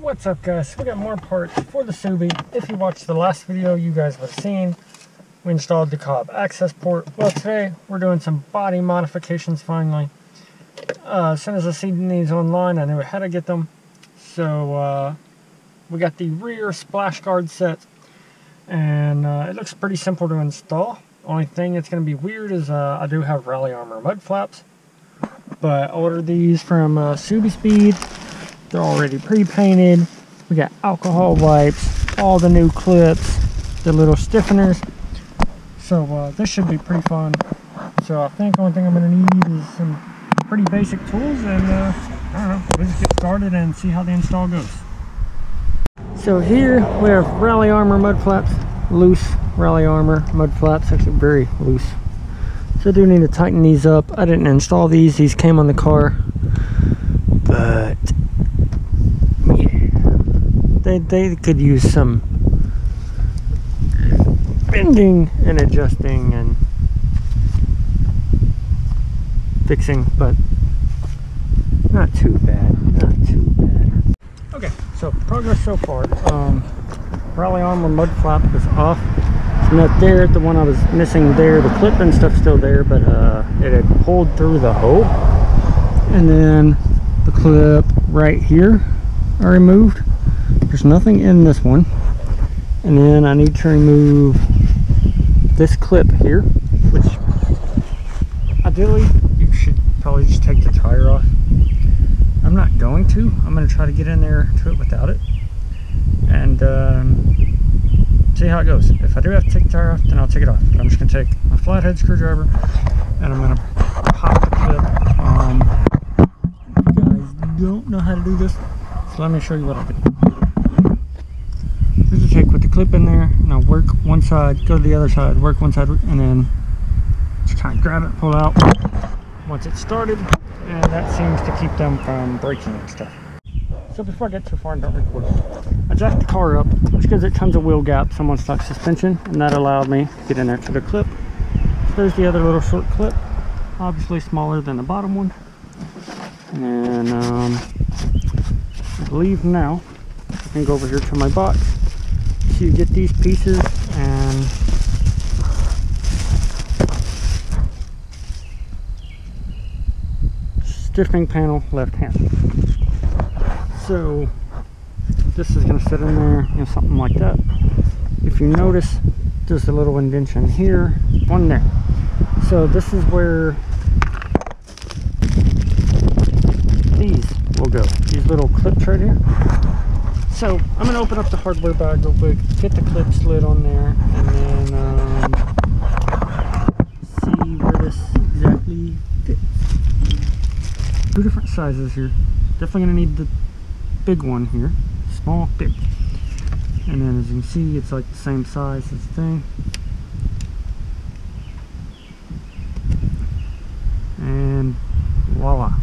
What's up, guys? We got more parts for the Subie. If you watched the last video, you guys would have seen we installed the Cobb access port. Well, today we're doing some body modifications finally. As soon as I seen these online, I knew how to get them. So we got the rear splash guard set, and it looks pretty simple to install. Only thing that's going to be weird is I do have Rally Armor mud flaps, but I ordered these from Subie Speed. They're already pre-painted. We got alcohol wipes, all the new clips, the little stiffeners. So this should be pretty fun. So I think the only thing I'm going to need is some pretty basic tools, and I don't know, we'll just get started and see how the install goes. So here we have Rally Armor mud flaps, loose Rally Armor mud flaps, actually very loose. So I do need to tighten these up. I didn't install these came on the car, but they could use some bending and adjusting and fixing, but not too bad, not too bad. Okay, so progress so far. Rally Armor mud flap is off. It's not there. The one I was missing there, the clip and stuff's still there, but it had pulled through the hole. And then the clip right here I removed. There's nothing in this one. And then I need to remove this clip here, which ideally you should probably just take the tire off. I'm not going to. I'm going to try to get in there to it without it and see how it goes. If I do have to take the tire off, then I'll take it off. But I'm just going to take a flathead screwdriver and I'm going to pop the clip. You guys don't know how to do this, so let me show you what I'll do. Here's the take with the clip in there, and I'll work one side, go to the other side, work one side, and then just kind of grab it, pull out once it's started, and that seems to keep them from breaking and stuff. So before I get too far and don't record, I jacked the car up, which gives it tons of wheel gaps on one-stock suspension, and that allowed me to get in there to the clip. So there's the other little short clip, obviously smaller than the bottom one. And I believe now I can go over here to my box. So you get these pieces and stiffening panel left hand. So this is going to sit in there, you know, something like that. If you notice, there's a little indentation here, one there. So this is where these will go, these little clips right here. So I'm going to open up the hardware bag real quick, get the clip slid on there, and then see where this exactly fits. Two different sizes here. Definitely going to need the big one here, small, big. And then as you can see, it's like the same size as the thing. And voila.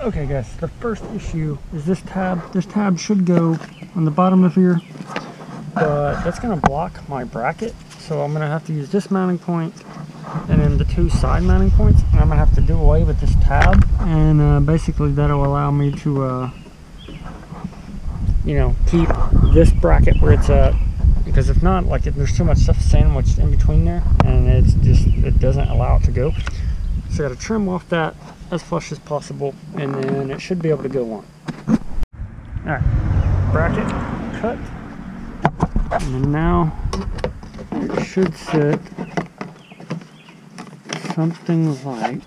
Okay guys, the first issue is this tab. This tab should go on the bottom of here, but that's going to block my bracket. So I'm going to have to use this mounting point and then the two side mounting points. And I'm going to have to do away with this tab. And basically that'll allow me to, you know, keep this bracket where it's at. Because if not, like there's too much stuff sandwiched in between there, and it doesn't allow it to go. So I got to trim off that as flush as possible, and then it should be able to go on. Alright, bracket cut, and then now it should sit something like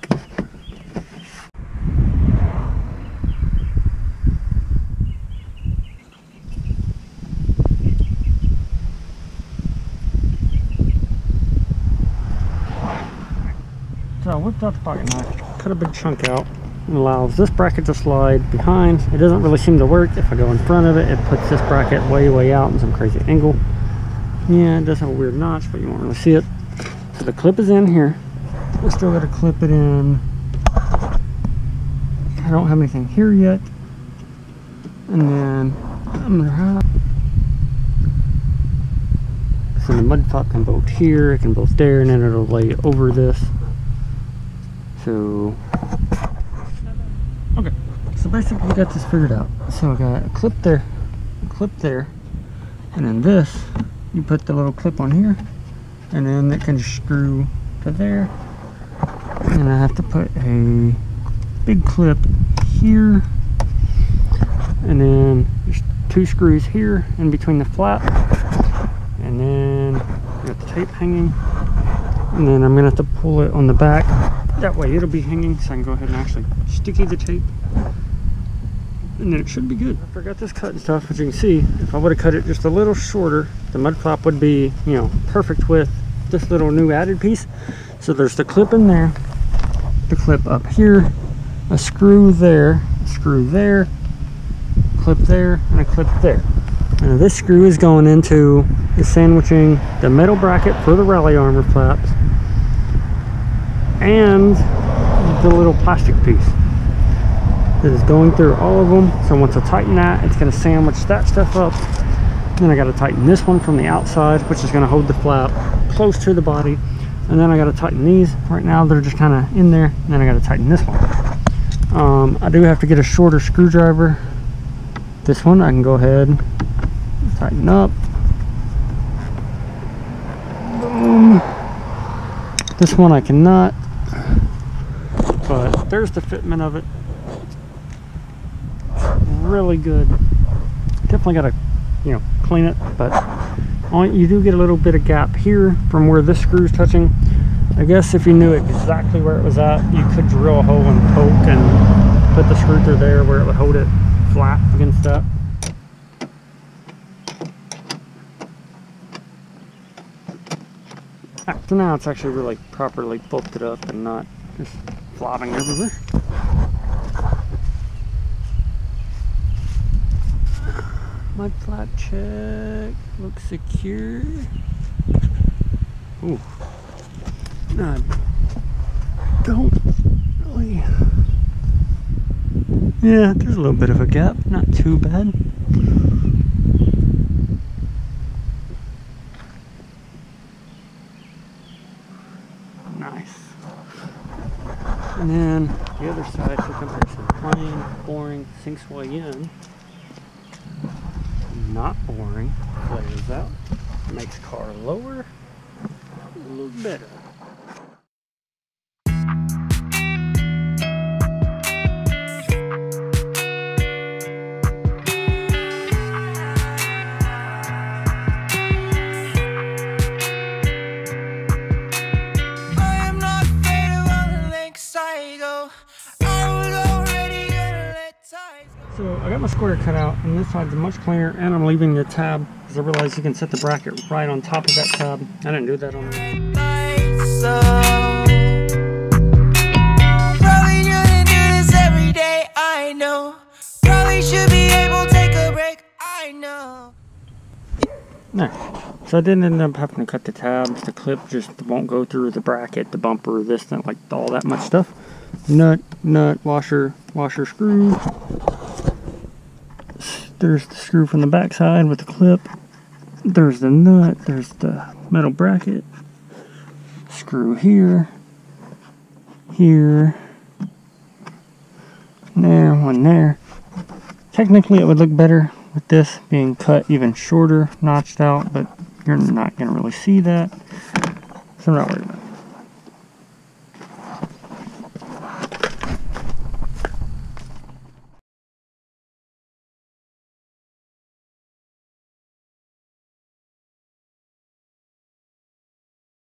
so. I whipped out the pocket knife, cut a big chunk out, and allows this bracket to slide behind. It doesn't really seem to work. If I go in front of it, it puts this bracket way out in some crazy angle. Yeah, it does have a weird notch, but you won't really see it. So the clip is in here. We still got to clip it in. I don't have anything here yet. And then I'm gonna have And the mud flap can bolt here, it can bolt there, and then it'll lay over this. So, okay. So basically we got this figured out. So I got a clip there, and then this, you put the little clip on here, and then it can screw to there. And I have to put a big clip here, and then there's 2 screws here in between the flap, and then I got the tape hanging, and then I'm gonna have to pull it on the back. That way it'll be hanging, so I can go ahead and actually sticky the tape, and then it should be good. I forgot this cut and stuff. As you can see, if I would have cut it just a little shorter, the mud flap would be, you know, perfect with this little new added piece. So there's the clip in there, the clip up here, a screw there, clip there, and a clip there. And this screw is going into the sandwiching the metal bracket for the rally armor flaps and the little plastic piece that is going through all of them. So once I tighten that, it's going to sandwich that stuff up. Then I got to tighten this one from the outside, which is going to hold the flap close to the body. And then I got to tighten these. Right now they're just kind of in there. And then I got to tighten this one. I do have to get a shorter screwdriver. This one I can go ahead and tighten up. Boom. This one I cannot. But there's the fitment of it. Really good. Definitely got to, you know, clean it, but you do get a little bit of gap here from where this screw is touching. I guess if you knew exactly where it was at, you could drill a hole and poke and put the screw through there where it would hold it flat against that. So now it's actually really properly bolted up and not just flopping everywhere. Mud flap check, looks secure. Ooh, I don't really, yeah, there's a little bit of a gap, not too bad. Nice. And then the other side for comparison, plain, boring, sinks way in. Not boring, flares out, makes car lower, a little better. So I got my square cut out, and this side's much cleaner, and I'm leaving the tab because I realized you can set the bracket right on top of that tab. I didn't do that on there. Probably shouldn't do this every day, I know. Probably should be able to take a break, I know. There. So I didn't end up having to cut the tabs. The clip just won't go through the bracket, the bumper, this, that, like all that much stuff. Nut, washer, screw. There's the screw from the back side with the clip. There's the nut. There's the metal bracket. Screw here. Here. There, one there. Technically it would look better with this being cut even shorter, notched out, but you're not going to really see that. So I'm not worried about it.